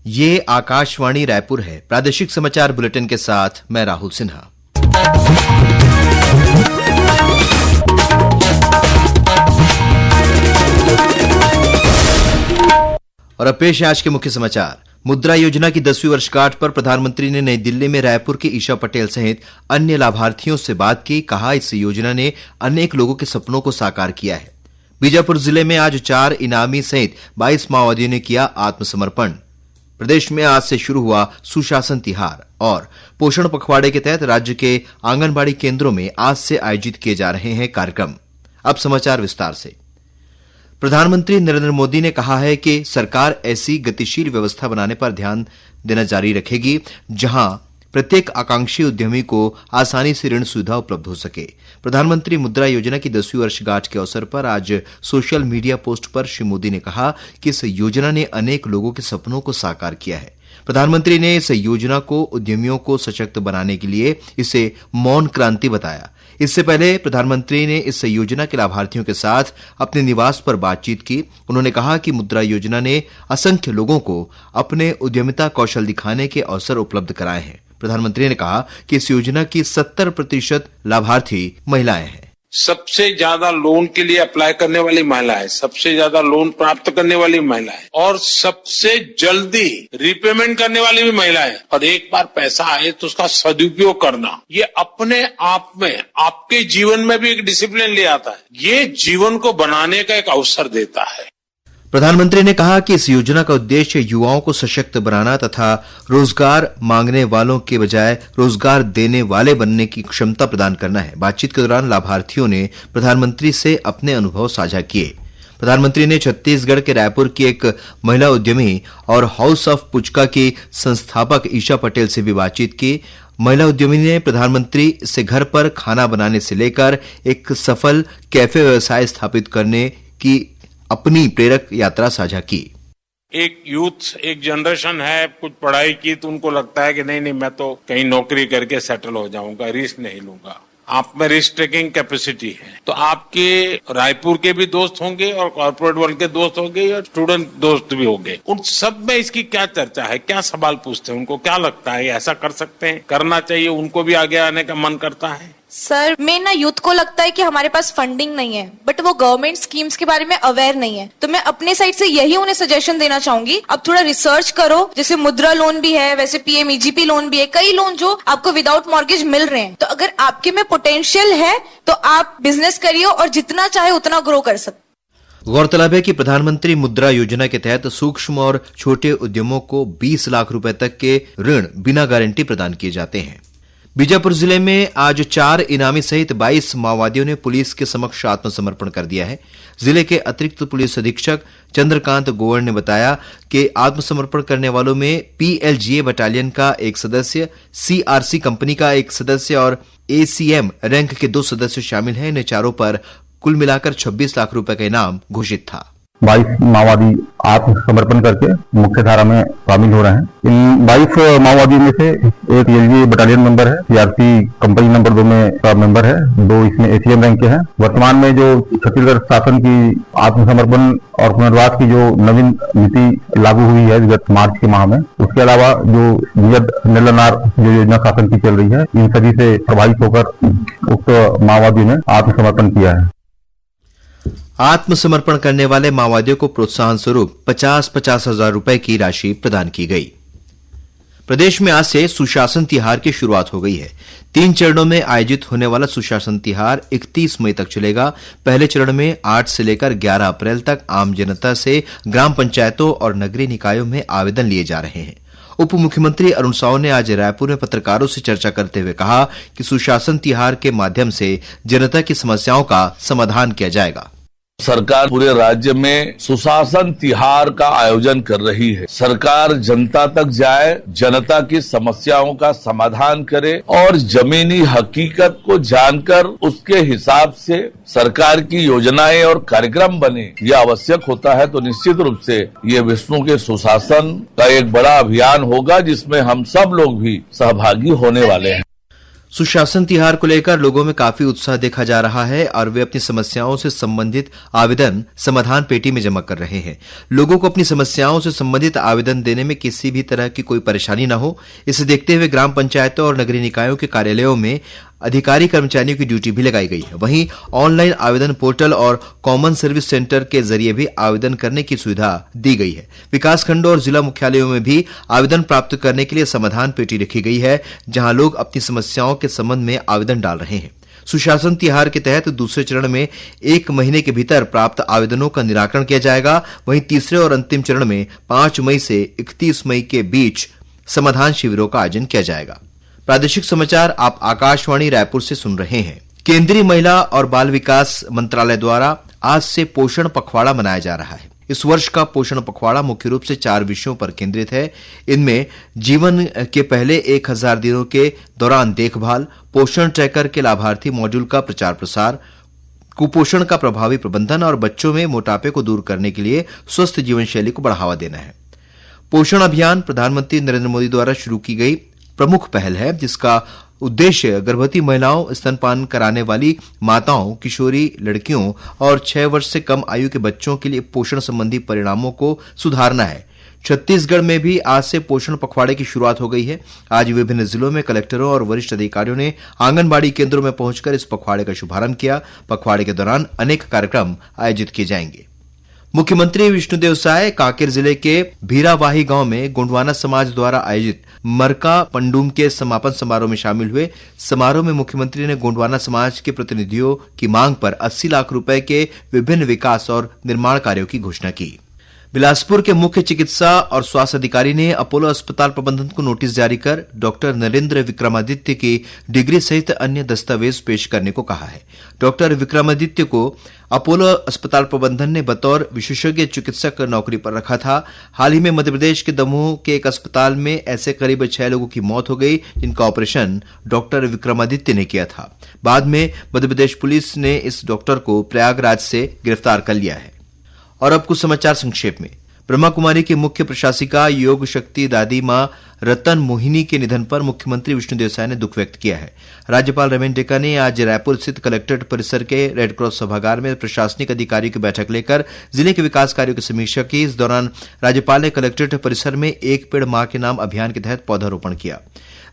ये आकाशवाणी रायपुर है। प्रादेशिक समाचार बुलेटिन के साथ मैं राहुल सिन्हा। और अब पेश है आज के मुख्य समाचार। मुद्रा योजना की 10वीं वर्षगांठ पर प्रधानमंत्री ने नई दिल्ली में रायपुर के ईशा पटेल सहित अन्य लाभार्थियों से बात की। कहा, इस योजना ने अनेक लोगों के सपनों को साकार किया है। बीजापुर जिले में आज 4 इनामी सहित 22 माओवादियों ने किया आत्मसमर्पण। प्रदेश में आज से शुरू हुआ सुशासन तिहार और पोषण पखवाड़े के तहत राज्य के आंगनबाड़ी केंद्रों में आज से आयोजित किए जा रहे हैं कार्यक्रम। अब समाचार विस्तार से। प्रधानमंत्री नरेंद्र मोदी ने कहा है कि सरकार ऐसी गतिशील व्यवस्था बनाने पर ध्यान देना जारी रखेगी जहां प्रत्येक आकांक्षी उद्यमी को आसानी से ऋण सुविधा उपलब्ध हो सके। प्रधानमंत्री मुद्रा योजना की 10वीं वर्षगांठ के अवसर पर आज सोशल मीडिया पोस्ट पर श्री मोदी ने कहा कि इस योजना ने अनेक लोगों के सपनों को साकार किया है। प्रधानमंत्री ने इस योजना को उद्यमियों को सशक्त बनाने के लिए इसे मौन क्रांति बताया। इससे पहले प्रधानमंत्री ने इस योजना के लाभार्थियों के साथ अपने निवास पर बातचीत की। उन्होंने कहा कि मुद्रा योजना ने असंख्य लोगों को अपने उद्यमिता कौशल दिखाने के अवसर उपलब्ध कराए हैं। प्रधानमंत्री ने कहा कि इस योजना की 70% लाभार्थी महिलाएं हैं। सबसे ज्यादा लोन के लिए अप्लाई करने वाली महिलाएं, सबसे ज्यादा लोन प्राप्त करने वाली महिलाएं और सबसे जल्दी रिपेमेंट करने वाली भी महिलाएं। और एक बार पैसा आए तो उसका सदुपयोग करना, ये अपने आप में आपके जीवन में भी एक डिसिप्लिन ले आता है। ये जीवन को बनाने का एक अवसर देता है। प्रधानमंत्री ने कहा कि इस योजना का उद्देश्य युवाओं को सशक्त बनाना तथा रोजगार मांगने वालों के बजाय रोजगार देने वाले बनने की क्षमता प्रदान करना है। बातचीत के दौरान लाभार्थियों ने प्रधानमंत्री से अपने अनुभव साझा किए। प्रधानमंत्री ने छत्तीसगढ़ के रायपुर की एक महिला उद्यमी और हाउस ऑफ पुचका की संस्थापक ईशा पटेल से भी बातचीत की। महिला उद्यमी ने प्रधानमंत्री से घर पर खाना बनाने से लेकर एक सफल कैफे व्यवसाय स्थापित करने की अपनी प्रेरक यात्रा साझा की। एक यूथ, एक जनरेशन है, कुछ पढ़ाई की तो उनको लगता है कि नहीं मैं तो कहीं नौकरी करके सेटल हो जाऊंगा, रिस्क नहीं लूंगा। आप में रिस्क टेकिंग कैपेसिटी है तो आपके रायपुर के भी दोस्त होंगे और कॉर्पोरेट वर्ल्ड के दोस्त होंगे और स्टूडेंट दोस्त भी होंगे। उन सब में इसकी क्या चर्चा है, क्या सवाल पूछते हैं, उनको क्या लगता है ऐसा कर सकते हैं, करना चाहिए, उनको भी आगे आने का मन करता है। सर, मेन ना यूथ को लगता है कि हमारे पास फंडिंग नहीं है, बट वो गवर्नमेंट स्कीम्स के बारे में अवेयर नहीं है। तो मैं अपने साइड से यही उन्हें सजेशन देना चाहूंगी, अब थोड़ा रिसर्च करो। जैसे मुद्रा लोन भी है, वैसे पीएमईजीपी लोन भी है, कई लोन जो आपको विदाउट मॉर्गेज मिल रहे हैं। तो अगर आपके में पोटेंशियल है तो आप बिजनेस करिए और जितना चाहे उतना ग्रो कर सकते। गौरतलब है कि प्रधानमंत्री मुद्रा योजना के तहत सूक्ष्म और छोटे उद्यमों को 20 लाख रुपए तक के ऋण बिना गारंटी प्रदान किए जाते हैं। बीजापुर जिले में आज 4 इनामी सहित 22 माओवादियों ने पुलिस के समक्ष आत्मसमर्पण कर दिया है। जिले के अतिरिक्त पुलिस अधीक्षक चंद्रकांत गोवर ने बताया कि आत्मसमर्पण करने वालों में पीएलजीए बटालियन का एक सदस्य, सीआरसी कंपनी का एक सदस्य और एसीएम रैंक के 2 सदस्य शामिल हैं। इन चारों पर कुल मिलाकर 26 लाख रुपए का इनाम घोषित था। 22 माओवादी आत्मसमर्पण करके मुख्य धारा में शामिल हो रहे हैं। इन 22 माओवादियों में से एक एलजी बटालियन मेंबर है, सीआरसी कंपनी नंबर 2 में का मेंबर है, 2 इसमें एसीएम रैंक के हैं। वर्तमान में जो छत्तीसगढ़ शासन की आत्मसमर्पण और पुनर्वास की जो नवीन नीति लागू हुई है विगत मार्च के माह में, उसके अलावा जो नियत निलनार जो योजना शासन की चल रही है, इन सभी से प्रभावित होकर उक्त माओवादियों ने आत्मसमर्पण किया है। आत्मसमर्पण करने वाले माओवादियों को प्रोत्साहन स्वरूप 50-50 हजार रुपए की राशि प्रदान की गई। प्रदेश में आज से सुशासन तिहार की शुरुआत हो गई है। 3 चरणों में आयोजित होने वाला सुशासन तिहार 31 मई तक चलेगा। पहले चरण में 8 से लेकर 11 अप्रैल तक आम जनता से ग्राम पंचायतों और नगरीय निकायों में आवेदन लिए जा रहे हैं। उप मुख्यमंत्री अरुण साव ने आज रायपुर में पत्रकारों से चर्चा करते हुए कहा कि सुशासन तिहार के माध्यम से जनता की समस्याओं का समाधान किया जाएगा। सरकार पूरे राज्य में सुशासन तिहार का आयोजन कर रही है। सरकार जनता तक जाए, जनता की समस्याओं का समाधान करे और जमीनी हकीकत को जानकर उसके हिसाब से सरकार की योजनाएं और कार्यक्रम बने, यह आवश्यक होता है। तो निश्चित रूप से ये विष्णु के सुशासन का एक बड़ा अभियान होगा जिसमें हम सब लोग भी सहभागी होने वाले हैं। सुशासन तिहार को लेकर लोगों में काफी उत्साह देखा जा रहा है और वे अपनी समस्याओं से संबंधित आवेदन समाधान पेटी में जमा कर रहे हैं। लोगों को अपनी समस्याओं से संबंधित आवेदन देने में किसी भी तरह की कोई परेशानी न हो, इसे देखते हुए ग्राम पंचायतों और नगरीय निकायों के कार्यालयों में अधिकारी कर्मचारियों की ड्यूटी भी लगाई गई है। वहीं ऑनलाइन आवेदन पोर्टल और कॉमन सर्विस सेंटर के जरिए भी आवेदन करने की सुविधा दी गई है। विकास खंडों और जिला मुख्यालयों में भी आवेदन प्राप्त करने के लिए समाधान पेटी रखी गई है, जहां लोग अपनी समस्याओं के संबंध में आवेदन डाल रहे हैं। सुशासन तिहार के तहत दूसरे चरण में 1 महीने के भीतर प्राप्त आवेदनों का निराकरण किया जाएगा। वहीं तीसरे और अंतिम चरण में 5 मई से 31 मई के बीच समाधान शिविरों का आयोजन किया जाएगा। प्रादेशिक समाचार आप आकाशवाणी रायपुर से सुन रहे हैं। केंद्रीय महिला और बाल विकास मंत्रालय द्वारा आज से पोषण पखवाड़ा मनाया जा रहा है। इस वर्ष का पोषण पखवाड़ा मुख्य रूप से 4 विषयों पर केंद्रित है। इनमें जीवन के पहले 1000 दिनों के दौरान देखभाल, पोषण ट्रैकर के लाभार्थी मॉड्यूल का प्रचार प्रसार, कुपोषण का प्रभावी प्रबंधन और बच्चों में मोटापे को दूर करने के लिए स्वस्थ जीवन शैली को बढ़ावा देना है। पोषण अभियान प्रधानमंत्री नरेंद्र मोदी द्वारा शुरू की गई प्रमुख पहल है, जिसका उद्देश्य गर्भवती महिलाओं, स्तनपान कराने वाली माताओं, किशोरी लड़कियों और 6 वर्ष से कम आयु के बच्चों के लिए पोषण संबंधी परिणामों को सुधारना है। छत्तीसगढ़ में भी आज से पोषण पखवाड़े की शुरुआत हो गई है। आज विभिन्न जिलों में कलेक्टरों और वरिष्ठ अधिकारियों ने आंगनबाड़ी केंद्रों में पहुंचकर इस पखवाड़े का शुभारंभ किया। पखवाड़े के दौरान अनेक कार्यक्रम आयोजित किए जाएंगे। मुख्यमंत्री विष्णुदेव साय कांकेर जिले के भीरावाही गांव में गोंडवाना समाज द्वारा आयोजित मरका पंडुम के समापन समारोह में शामिल हुए। समारोह में मुख्यमंत्री ने गोंडवाना समाज के प्रतिनिधियों की मांग पर 80 लाख रुपए के विभिन्न विकास और निर्माण कार्यों की घोषणा की। बिलासपुर के मुख्य चिकित्सा और स्वास्थ्य अधिकारी ने अपोलो अस्पताल प्रबंधन को नोटिस जारी कर डॉक्टर नरेंद्र विक्रमादित्य की डिग्री सहित अन्य दस्तावेज पेश करने को कहा है। डॉक्टर विक्रमादित्य को अपोलो अस्पताल प्रबंधन ने बतौर विशेषज्ञ चिकित्सक नौकरी पर रखा था। हाल ही में मध्य प्रदेश के दमोह के एक अस्पताल में ऐसे करीब 6 लोगों की मौत हो गई, जिनका ऑपरेशन डॉक्टर विक्रमादित्य ने किया था। बाद में मध्य प्रदेश पुलिस ने इस डॉक्टर को प्रयागराज से गिरफ्तार कर लिया है। और अब कुछ समाचार संक्षेप में। ब्रह्मा कुमारी की मुख्य प्रशासिका योग शक्ति दादी मां रतन मोहिनी के निधन पर मुख्यमंत्री विष्णुदेव साय ने दुख व्यक्त किया है। राज्यपाल रमेश डेका ने आज रायपुर स्थित कलेक्ट्रेट परिसर के रेडक्रॉस सभागार में प्रशासनिक अधिकारियों की बैठक लेकर जिले के विकास कार्यों की समीक्षा की। इस दौरान राज्यपाल ने कलेक्ट्रेट परिसर में एक पेड़ मां के नाम अभियान के तहत पौधारोपण किया।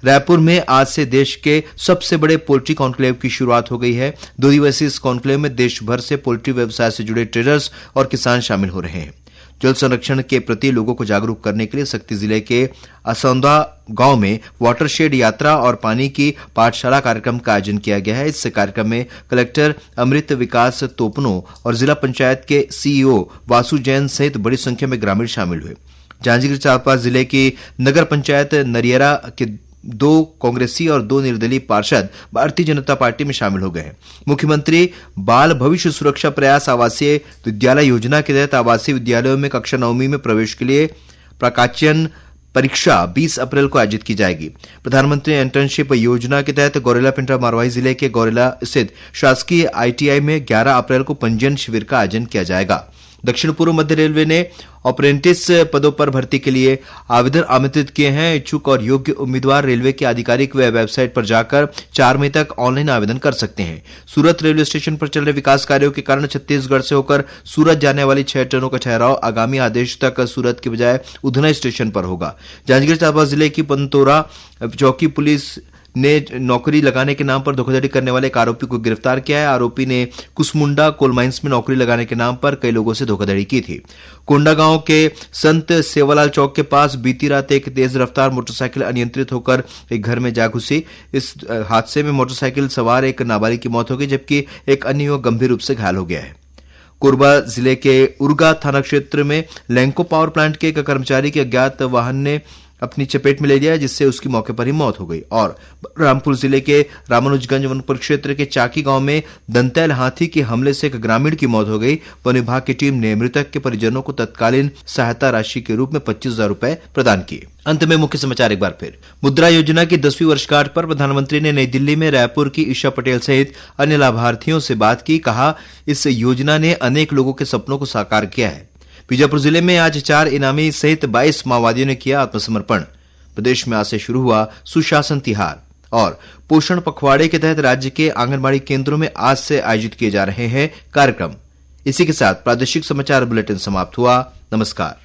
रायपुर में आज से देश के सबसे बड़े पोल्ट्री कॉन्क्लेव की शुरुआत हो गई है। 2 दिवसीय इस कॉन्क्लेव में देश भर से पोल्ट्री व्यवसाय से जुड़े ट्रेडर्स और किसान शामिल हो रहे हैं। जल संरक्षण के प्रति लोगों को जागरूक करने के लिए शक्ति जिले के असौंदा गांव में वाटरशेड यात्रा और पानी की पाठशाला कार्यक्रम का आयोजन किया गया है। इस कार्यक्रम में कलेक्टर अमृत विकास तोपनो और जिला पंचायत के सीईओ वासु जैन सहित बड़ी संख्या में ग्रामीण शामिल हुए। जांजगीर चांपा जिले की नगर पंचायत नरियरा के 2 कांग्रेसी और 2 निर्दलीय पार्षद भारतीय जनता पार्टी में शामिल हो गए हैं। मुख्यमंत्री बाल भविष्य सुरक्षा प्रयास आवासीय विद्यालय योजना के तहत आवासीय विद्यालयों में कक्षा 9वीं में प्रवेश के लिए प्राकाचयन परीक्षा 20 अप्रैल को आयोजित की जाएगी। प्रधानमंत्री इंटर्नशिप योजना के तहत गौरेला पिंपरा मारवाही जिले के गौरेला स्थित शासकीय आईटीआई में 11 अप्रैल को पंजीयन शिविर का आयोजन किया जाएगा। दक्षिण पूर्व मध्य रेलवे ने अप्रेंटिस पदों पर भर्ती के लिए आवेदन आमंत्रित किए हैं। इच्छुक और योग्य उम्मीदवार रेलवे की आधिकारिक वेबसाइट पर जाकर 4 मई तक ऑनलाइन आवेदन कर सकते हैं। सूरत रेलवे स्टेशन पर चल रहे विकास कार्यों के कारण छत्तीसगढ़ से होकर सूरत जाने वाली 6 ट्रेनों का ठहराव आगामी आदेश तक सूरत के बजाय उधना स्टेशन पर होगा। जांजगीर चांपा जिले की पंतोरा चौकी पुलिस ने नौकरी लगाने के नाम पर धोखाधड़ी करने वाले एक आरोपी को गिरफ्तार किया है। आरोपी ने कुसमुंडा कोल माइंस में नौकरी लगाने के नाम पर कई लोगों से धोखाधड़ी की थी। कोंडागांव के संत सेवालाल चौक के पास बीती रात एक तेज रफ्तार मोटरसाइकिल अनियंत्रित होकर एक घर में जा घुसी। इस हादसे में मोटरसाइकिल सवार एक नाबालिग की मौत हो गई, जबकि एक अन्य युवक गंभीर रूप से घायल हो गया है। कोरबा जिले के उर्गा थाना क्षेत्र में लैंको पावर प्लांट के एक कर्मचारी के अज्ञात वाहन ने अपनी चपेट में ले लिया, जिससे उसकी मौके पर ही मौत हो गई। और रामपुर जिले के रामानुजगंज वन परिक्षेत्र के चाकी गांव में दंतैल हाथी के हमले से एक ग्रामीण की मौत हो गई। वन विभाग की टीम ने मृतक के परिजनों को तत्कालीन सहायता राशि के रूप में 25,000 रुपए प्रदान किए। अंत में मुख्य समाचार एक बार फिर। मुद्रा योजना की 10वीं वर्षगांठ पर प्रधानमंत्री ने नई दिल्ली में रायपुर की ईशा पटेल सहित अन्य लाभार्थियों से बात की। कहा, इस योजना ने अनेक लोगों के सपनों को साकार किया है। बीजापुर जिले में आज 4 इनामी सहित 22 माओवादियों ने किया आत्मसमर्पण। प्रदेश में आज से शुरू हुआ सुशासन तिहार। और पोषण पखवाड़े के तहत राज्य के आंगनबाड़ी केंद्रों में आज से आयोजित किए जा रहे हैं कार्यक्रम। इसी के साथ प्रादेशिक समाचार बुलेटिन समाप्त हुआ। नमस्कार।